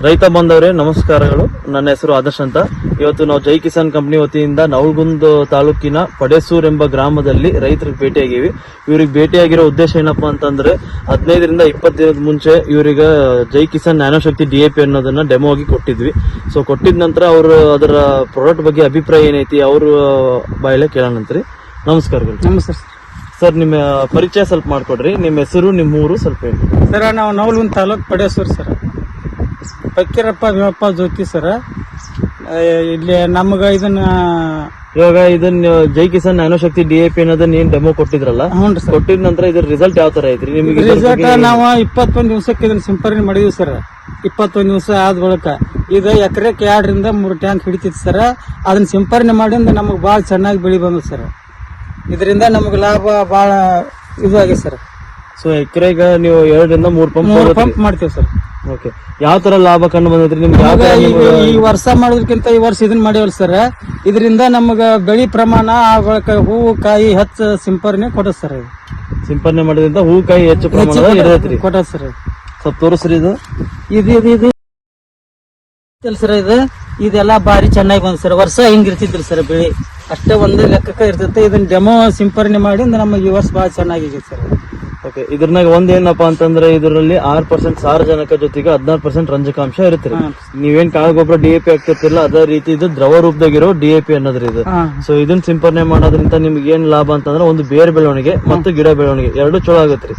ರೈತ ಬಾಂಧವರೇ ನಮಸ್ಕಾರಗಳು. ನನ್ನ ಹೆಸರು ಆದರ್ಶ್ ಅಂತ. ಇವತ್ತು ನಾವು ಜೈ ಕಿಸಾನ್ ಕಂಪನಿ ವತಿಯಿಂದ ನವಲಗುಂದ ತಾಲೂಕಿನ ಪಡೇಸೂರ್ ಎಂಬ ಗ್ರಾಮದಲ್ಲಿ ರೈತರಿಗೆ ಭೇಟಿಯಾಗಿವಿ. ಇವ್ರಿಗೆ ಭೇಟಿಯಾಗಿರೋ ಉದ್ದೇಶ ಏನಪ್ಪಾ ಅಂತಂದ್ರೆ 15ರಿಂದ 20 ದಿನದ ಮುಂಚೆ ಇವ್ರಿಗೆ ಜೈ ಕಿಸಾನ್ ನ್ಯಾನೋಶಕ್ತಿ DAP ಅನ್ನೋದನ್ನ ಡೆಮೋ ಆಗಿ ಕೊಟ್ಟಿದ್ವಿ. ಸೊ ಕೊಟ್ಟಿದ ನಂತರ ಅವರು ಅದರ ಪ್ರಾಡಕ್ಟ್ ಬಗ್ಗೆ ಅಭಿಪ್ರಾಯ ಏನೈತಿ ಅವ್ರ ಬಾಯಲ್ಲೇ ಕೇಳೋಣಂತ್ರಿ. ನಮಸ್ಕಾರಗಳು. ನಮಸ್ತೆ ಸರ್, ನಿಮ್ಮ ಪರಿಚಯ ಸ್ವಲ್ಪ ಮಾಡ್ಕೊಡ್ರಿ. ನಿಮ್ಮ ಹೆಸರು, ನಿಮ್ಮ ಊರು ಸ್ವಲ್ಪ ಹೇಳಿ ಸರ್. ನಾವು ನವಲಗುಂದ ತಾಲೂಕ್ ಪಡೇಸೂರ್ ಸರ್. ಫಕೀರಪ್ಪ ಭೀಮಪ್ಪ ಜ್ಯೋತಿ ಸರ್. ಇಲ್ಲಿ ನಮ್ಗ ಇದನ್ನ ಜೈ ಕಿಸಾನ್ ನ್ಯಾನೋಶಕ್ತಿ DAP ಅನ್ನೋದನ್ನ ಏನ್ ಡೆಮೋ ಕೊಟ್ಟಿದ್ರಲ್ಲ, ಕೊಟ್ಟಿದ ನಂತರ ಇದ್ರ ರಿಸಲ್ಟ್ ಯಾವ ತರ ಐತ್ರಿ ನಿಮಗೆ? ರಿಸಲ್ಟ್ ನಾವು 21 ದಿವಸಕ್ಕೆ ಇದನ್ನ ಸಿಂಪರಣೆ ಮಾಡಿದ್ವಿ ಸರ್. 21 ದಿವಸ ಆದ ಬಳಿಕ ಇದು ಎಕರೆಕ್ಕೆ 2 ರಿಂದ 3 ಟ್ಯಾಂಕ್ ಹಿಡಿತಿತ್ತು ಸರ್. ಅದನ್ನ ಸಿಂಪರಣೆ ಮಾಡಿಂದ ನಮಗ್ ಬಾಳ ಚೆನ್ನಾಗಿ ಬೆಳಿ ಬಂದ ಸರ್. ಇದರಿಂದ ನಮಗ್ ಲಾಭ ಬಾಳ ಇದು ಆಗಿದೆ ಸರ್. ಸೊ ಎಕರೆಗ ನೀವು 2 ರಿಂದ 3 ಪಂಪ್ ಮಾಡ್ತೀವಿ ಸರ್. ಓಕೆ, ಯಾವ ತರ ಲಾಭ ಕಂಡು ಬಂದೈತ್ರಿ ನಿಮ್ಗೆ? ಈ ವರ್ಷ ಮಾಡೋದಕ್ಕಿಂತ ಈ ವರ್ಷ ಇದನ್ನ ಮಾಡ್ಯವಲ್ ಸರ್. ಇದರಿಂದ ನಮಗ ಬೆಳಿ ಪ್ರಮಾಣ ಹೂವು ಕಾಯಿ ಹೆಚ್ಚು ಸಿಂಪರಣೆ ಕೊಡ ಸರ್. ಸಿಂಪರಣೆ ಮಾಡೋದ್ರಿಂದ ಹೂ ಕಾಯಿ ಹೆಚ್ಚು ಪ್ರಮಾಣದ ಕೊಡ ಸರ್. ಸ್ವಲ್ಪ ತೋರಿಸ್ರಿ. ಇದು ಸರ್, ಇದೆಲ್ಲ ಬಾರಿ ಚೆನ್ನಾಗಿ ಬಂದ ಸರ್. ವರ್ಷ ಹಿಂಗಿರ್ತಿದ್ರಿ ಸರ್ ಬೆಳಿ ಅಷ್ಟೇ ಒಂದು ಲೆಕ್ಕಕ್ಕೆ ಇರ್ತೈತೆ. ಇದನ್ನ ಡೆಮೋ ಸಿಂಪರಣೆ ಮಾಡಿ ನಮಗೆ ಈ ವರ್ಷ ಬಹಳ ಚೆನ್ನಾಗಿದೆ ಸರ್. ಓಕೆ, ಇದ್ರನಾಗ ಒಂದೇನಪ್ಪಾ ಅಂತಂದ್ರೆ ಇದರಲ್ಲಿ 6% ಸಾರಜನಕ ಜೊತೆಗೆ 16% ರಂಜಕಾಂಶ ಇರುತ್ತೆ. ನೀವೇನ್ ಕಾಳು ಗೊಬ್ಬರ DAP ಆಗ್ತಿರ್ತಿಲ್ಲ ಅದೇ ರೀತಿ ಇದು ದ್ರವ ರೂಪದಾಗಿರೋ DAP ಅನ್ನೋದ್ರಿ ಇದು. ಸೊ ಇದನ್ನ ಸಿಂಪರಣೆ ಮಾಡೋದ್ರಿಂದ ನಿಮ್ಗೆ ಏನ್ ಲಾಭ ಅಂತಂದ್ರೆ ಒಂದು ಬೇರ್ ಬೆಳವಣಿಗೆ ಮತ್ತು ಗಿಡ ಬೆಳವಣಿಗೆ ಎರಡು ಚಲೋ ಆಗತ್ರಿ.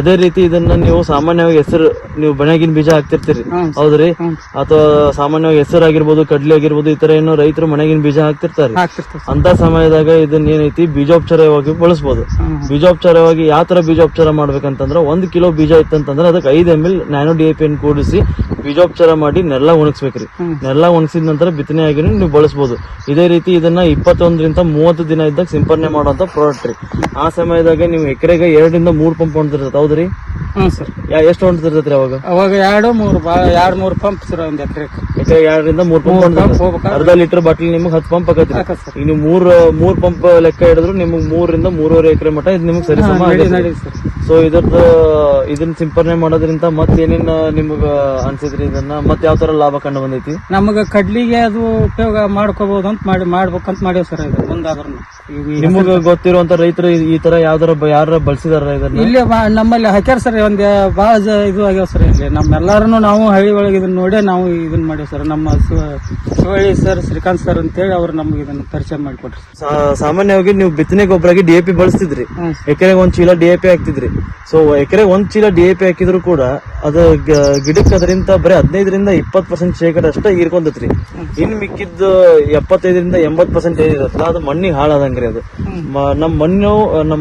ಅದೇ ರೀತಿ ಇದನ್ನ ನೀವು ಸಾಮಾನ್ಯವಾಗಿ ಹೆಸರು, ನೀವು ಬಣಗಿನ ಬೀಜ ಹಾಕ್ತಿರ್ತೀರಿ ಹೌದ್ರಿ, ಅಥವಾ ಸಾಮಾನ್ಯವಾಗಿ ಹೆಸರು ಆಗಿರ್ಬೋದು, ಕಡ್ಲಿ ಆಗಿರ್ಬೋದು, ಈ ತರ ಏನೋ ರೈತರು ಮನೆಗಿನ ಬೀಜ ಹಾಕ್ತಿರ್ತಾರೆ. ಅಂತ ಸಮಯದಾಗ ಇದನ್ನ ಏನೈತಿ ಬೀಜೋಪಚಾರವಾಗಿ ಬಳಸಬಹುದು. ಬೀಜೋಪಚಾರವಾಗಿ ಯಾವ ತರ ಬೀಜೋಪಚಾರ ಮಾಡ್ಬೇಕಂತಂದ್ರೆ 1 ಕಿಲೋ ಬೀಜ ಇತ್ತಂತಂದ್ರೆ ಅದಕ್ಕೆ 5 ml ನ್ಯಾನೋ DAP ಕೂಡಿಸಿ ಬೀಜೋಪಚಾರ ಮಾಡಿ ನೆಲ್ಲ ಒಣಗಿಸ್ಬೇಕ್ರಿ. ನೆಲ್ಲ ಒಣಗಿಸಿದ ನಂತರ ಬಿತ್ತನೆ ಆಗಿ ನೀವು ಬಳಸಬಹುದು. ಇದೇ ರೀತಿ ಇದನ್ನ 21ರಿಂದ 30 ದಿನ ಇದ್ದಾಗ ಸಿಂಪರಣೆ ಮಾಡುವಂತ ಪ್ರಾಡಕ್ಟ್ ರೀ. ಆ ಸಮಯದಾಗ ನೀವು ಎಕರೆಗೆ 2 ರಿಂದ 3 ಪಂಪ್ ಹೊಂದಿರ್ತದೆ ಹೌದ್ರಿ? ಸರ್. ಎಷ್ಟು ಹೊಂದಿರ್ತೈತ್ರಿ ಅವಾಗ? 2-3 ಪಂಪ್ ಸರ್. ಒಂದ್ ಎಕರೆ 2 ರಿಂದ 3 ಪಂಪ್. ಅರ್ಧ ಲೀಟರ್ ಬಾಟಲ್ ನಿಮ್ಗೆ 10 ಪಂಪ್ ಆಗತ್ರಿ. ಈಗ ನೀವು 3 ಪಂಪ್ ಲೆಕ್ಕ ಹಿಡಿದ್ರು ನಿಮ್ಗೆ 3 ರಿಂದ 3.5 ಎಕರೆ ಮಟ್ಟ ಇದು ನಿಮ್ಗೆ ಸರಿ ಸಮ. ಸೊ ಇದನ್ನ ಸಿಂಪರಣೆ ಮಾಡೋದ್ರಿಂದ ಮತ್ತೇನೇನ್ ನಿಮ್ಗ ಅನ್ಸಿದ್ರಿ? ಇದನ್ನ ಮತ್ ಯಾವ ತರ ಲಾಭ ಕಂಡು ಬಂದೈತಿ? ನಮಗ ಕಡ್ಲಿಗೆ ಅದು ಉಪಯೋಗ ಮಾಡ್ಕೋಬಹುದು ಅಂತ ಮಾಡ್ಬೇಕಂತ ಮಾಡ್ಯಾವ ಸರ್. ಇದು ಮುಂದಾದ್ರೂ ನಿಮಗ ಗೊತ್ತಿರುವಂತ ರೈತರು ಈ ತರ ಯಾರ ಬಳಸಿದಾರ ಇದನ್ನ? ಇಲ್ಲಿ ನಮ್ಮಲ್ಲಿ ಹಾಕ್ಯಾರ ಸರ್. ಒಂದ್ ಬಾಳ ಇದು ಆಗ್ಯಾವ ಸರ್. ಇಲ್ಲಿ ನಮ್ಮೆಲ್ಲಾರು ನಾವು ಹಳ್ಳಿ ಒಳಗೆ ಇದನ್ನ ನೋಡೇ ನಾವು ಇದನ್ನ ಮಾಡ್ಯಾವ ಸರ್. ನಮ್ಮ ಶಿವಳ್ಳಿ ಸರ್, ಶ್ರೀಕಾಂತ್ ಸರ್ ಅಂತೇಳಿ ಅವ್ರು ನಮ್ಗೆ ಇದನ್ನ ಪರಿಚಯ ಮಾಡಿಕೊಟ್ರಿ. ಸಾಮಾನ್ಯವಾಗಿ ನೀವು ಬಿತ್ತನೆ ಗೊಬ್ಬರಾಗಿ DAP ಬಳಸ್ತಿದ್ರಿ, ಎಕರೆಗೆ 1 ಚೀಲ DAP ಹಾಕ್ತಿದ್ರಿ. ಸೊ ಎಕರೆಗೆ 1 ಚೀಲ DAP ಹಾಕಿದ್ರು ಕೂಡ ಅದು ಗಿಡಕ್ಕೆ ಅದರಿಂದ ಬರೀ 15ರಿಂದ 20% ಶೇಕಡ ಅಷ್ಟೇ ಹೀರ್ಕೊಂತತ್ರಿ. ಇನ್ ಮಿಕ್ಕಿದ್ದು 75ರಿಂದ 80% ಏನಿರತ್ತಲ್ಲ ಅದು ಮಣ್ಣಿಗೆ ಹಾಳಾದಂಗ್ರಿ. ಅದು ನಮ್ಮ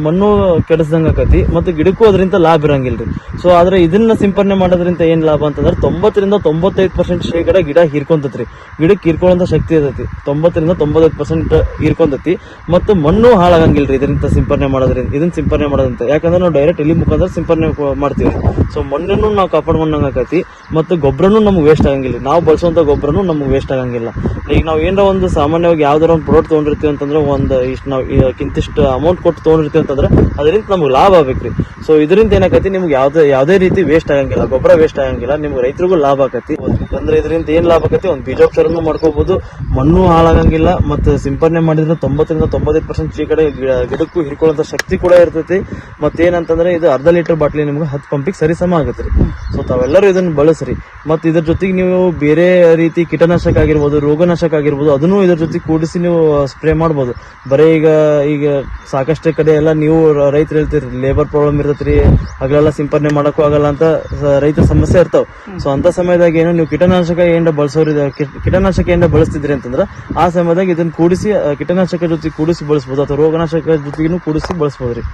ಮಣ್ಣು ಕೆಡಿಸ್ದಂಗ ಆಕತಿ ಮತ್ತು ಗಿಡಕ್ಕೂ ಅದರಿಂದ ಲಾಭ ಇರಂಗಿಲ್ರಿ. ಸೊ ಆದ್ರೆ ಇದನ್ನ ಸಿಂಪರಣೆ ಮಾಡೋದ್ರಿಂದ ಏನ್ ಲಾಭ ಅಂತಂದ್ರೆ 90ರಿಂದ 95% ಶೇಕಡ ಗಿಡ ಹೀರ್ಕೊಂತತ್ರಿ. ಗಿಡಕ್ಕೆ ಹೀರ್ಕೊಳ್ಳೋ ಶಕ್ತಿ ಇರತೈತಿ. 90ರಿಂದ 95% ಹೀರ್ಕೊಂತತಿ ಮತ್ತು ಮಣ್ಣು ಹಾಳಾಗಂಗಿಲ್ರಿ ಇದರಿಂದ ಸಿಂಪರಣೆ ಮಾಡೋದ್ರಿಂದ. ಇದನ್ನ ಸಿಂಪರಣೆ ಮಾಡೋದ್ರಿಂದ ಯಾಕಂದ್ರೆ ನಾವು ಡೈರೆಕ್ಟ್ ಎಲಿ ಮುಖಾಂತರ ಸಿಂಪರಣೆ ಮಾಡ್ತೀವಿ. ಸೊ ಮಣ್ಣನ್ನು ನಾವು ಕಾಪಾಡ್ಕೊಂಡಂಗ ಆಕತಿ ಮತ್ತು ಗೊಬ್ಬರನು ನಮ್ಗೆ ವೇಸ್ಟ್ ಆಗಂಗಿಲ್ಲ. ನಾವು ಬಳಸುವಂತ ಗೊಬ್ಬರನು ನಮ್ಗೆ ವೇಸ್ಟ್ ಆಗಂಗಿಲ್ಲ. ಈಗ ನಾವು ಏನಾರ ಒಂದು ಸಾಮಾನ್ಯವಾಗಿ ಯಾವ್ದಾರ ಒಂದು ಪ್ರಾಡಕ್ಟ್ ತಗೊಂಡಿರ್ತೀವಿ ಅಂತಂದ್ರೆ ಇಷ್ಟು ನಾವು ಇಂತಿಷ್ಟು ಅಮೌಂಟ್ ಕೊಟ್ಟು ತಗೊಂಡಿರ್ತೀವಿ ಅಂತಂದ್ರೆ ಅದರಿಂದ ನಮ್ಗೆ ಲಾಭ ಆಗ್ಬೇಕ್ರಿ. ಸೊ ಇದರಿಂದ ಏನಾಕತಿ ನಿಮ್ಗೆ ಯಾವ್ದೇ ರೀತಿ ವೇಸ್ಟ್ ಆಗಂಗಿಲ್ಲ, ಗೊಬ್ಬರ ವೇಸ್ಟ್ ಆಗಂಗಿಲ್ಲ, ನಿಮ್ಗೆ ರೈತರಿಗೂ ಲಾಭ ಆಕತಿ. ಅಂದ್ರೆ ಇದರಿಂದ ಏನ್ ಲಾಭ ಆಕತಿ? ಒಂದು ಬೀಜೋಪಚಾರನು ಮಾಡ್ಕೋಬಹುದು, ಮಣ್ಣು ಹಾಳಾಗಂಗಿಲ್ಲ, ಮತ್ತೆ ಸಿಂಪರಣೆ ಮಾಡಿದ್ರೆ 90ರಿಂದ 95% ಶೇಕಡ ಗಿಡಕ್ಕೂ ಹಿಡ್ಕೊಳ್ಳುವಂತ ಶಕ್ತಿ ಕೂಡ ಇರ್ತೈತಿ. ಮತ್ತೇನಂತಂದ್ರೆ ಇದು ಅರ್ಧ ಲೀಟರ್ ಬಾಟ್ಲಿ ನಿಮ್ಗೆ 10 ಪಂಪಿಗೆ ಸರಿ ಸಮ ಆಗತ್ರಿ. ಸೊ ತಾವೆಲ್ಲರೂ ಇದನ್ನ ಬಳಸ್ರಿ. ಮತ್ ಇದ್ರ ಜೊತೆಗೆ ನೀವು ಬೇರೆ ರೀತಿ ಕೀಟನಾಶಕ ಆಗಿರ್ಬೋದು, ರೋಗನಾಶಕ ಆಗಿರ್ಬೋದು, ಅದನ್ನು ಇದ್ರ ಜೊತೆ ಕೂಡಿಸಿ ನೀವು ಸ್ಪ್ರೇ ಮಾಡ್ಬೋದು. ಬರೀ ಈಗ ಸಾಕಷ್ಟೇ ಕಡೆ ಎಲ್ಲ ನೀವು ರೈತರು ಹೇಳ್ತೀರಿ ಲೇಬರ್ ಪ್ರಾಬ್ಲಮ್ ಇರ್ತೈತ್ರಿ, ಹಗಲೆಲ್ಲ ಸಿಂಪರಣೆ ಮಾಡಕ್ಕೂ ಆಗಲ್ಲ ಅಂತ ರೈತರ ಸಮಸ್ಯೆ ಇರ್ತಾವ. ಸೊ ಅಂತ ಸಮಯದಾಗ ಏನು ನೀವು ಕೀಟನಾಶಕ ಏನ ಬಳಸ್ತಿದ್ರಿ ಅಂತಂದ್ರ ಆ ಸಮಯದಾಗ ಇದನ್ನ ಕೂಡಿಸಿ ಕೀಟನಾಶಕ ಜೊತೆ ಕೂಡಿಸಿ ಬಳಸಬಹುದು, ಅಥವಾ ರೋಗನಾಶಕ ಜೊತೆಗೂ ಕೂಡಿಸಿ ಬಳಸಬಹುದ್ರಿ.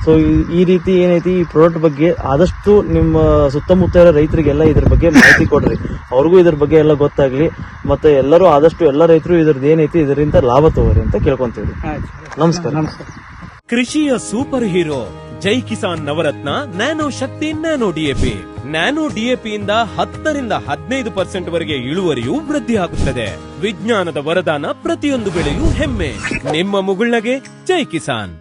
ಸೊ ಈ ರೀತಿ ಏನೈತಿ ಈ ಪ್ರಾಡಕ್ಟ್ ಬಗ್ಗೆ ಆದಷ್ಟು ನಿಮ್ಮ ಸುತ್ತಮುತ್ತ ಇರೋ ರೈತರಿಗೆಲ್ಲ ಇದ್ರ ಬಗ್ಗೆ ಮಾಹಿತಿ ಕೊಡ್ರಿ. ಅವ್ರಿಗೂ ಇದ್ರ ಬಗ್ಗೆ ಎಲ್ಲ ಗೊತ್ತಾಗ್ಲಿ. ಮತ್ತೆ ಎಲ್ಲರೂ ಆದಷ್ಟು ಎಲ್ಲ ರೈತರು ಇದ್ರದ್ದು ಏನೈತಿ ಇದರಿಂದ ಲಾಭ ತಗೋರಿ ಅಂತ ಕೇಳ್ಕೊಂತೀವಿ. ನಮಸ್ಕಾರ. ಕೃಷಿಯ ಸೂಪರ್ ಹೀರೋ ಜೈ ಕಿಸಾನ್ ನವರತ್ನ ನ್ಯಾನೋ ಶಕ್ತಿ ನ್ಯಾನೋ DAP. ನ್ಯಾನೋ DAP ಇಂದ 10ರಿಂದ 15% ವರೆಗೆ ಇಳುವರಿಯು ವೃದ್ಧಿ ಆಗುತ್ತದೆ. ವಿಜ್ಞಾನದ ವರದಾನ, ಪ್ರತಿಯೊಂದು ಬೆಳೆಯೂ ಹೆಮ್ಮೆ. ನಿಮ್ಮ ಮುಗುಳ್ನಗೆ ಜೈ ಕಿಸಾನ್.